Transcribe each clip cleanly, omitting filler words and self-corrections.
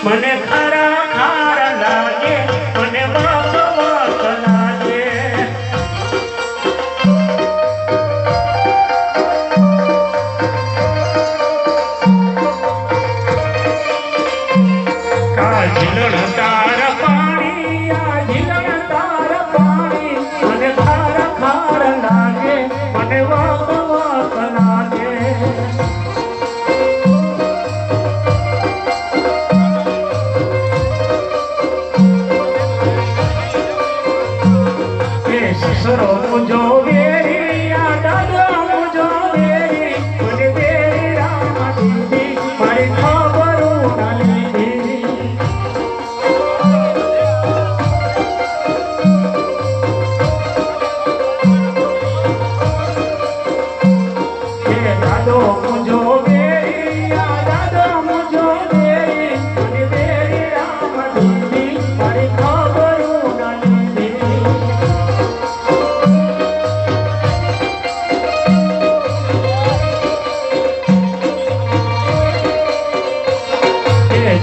મને ખારા ખારા લાગે મને વાક વાક લાગે ઝીલણ તાર પાણી આ ઝીલણ તાર પાણી મને ખારા ખારા લાગે મને વાક વાક લાગે સસરો મુજો વેરી આ દાદા મુજો વેરી મને વેરી રામ દીદી મારી ખબરો ના લીધી દાદો મુજો વેરી આ દાદા મુજો વેરી મને વેરી રામ દીદી મારી ખબરો ના લીધી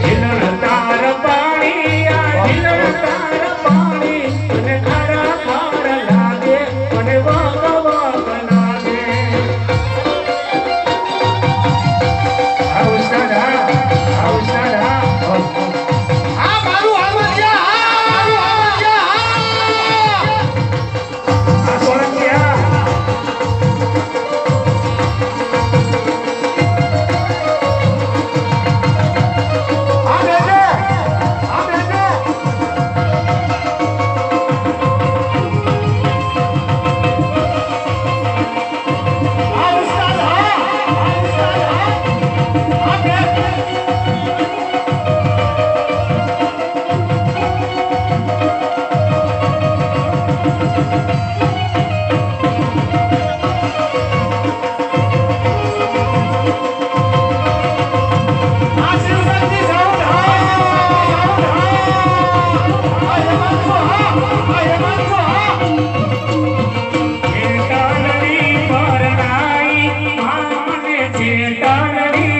ઝીલણ તાર પાણી આ ઝીલણ તાર પાણી મને ખારા ખારા લાગે મને વાક વાક લાગે આવસાડા આ મારું આમંત્રણ આ સોળંકિયા કાનડી પરણાઈ માને છે કાનડી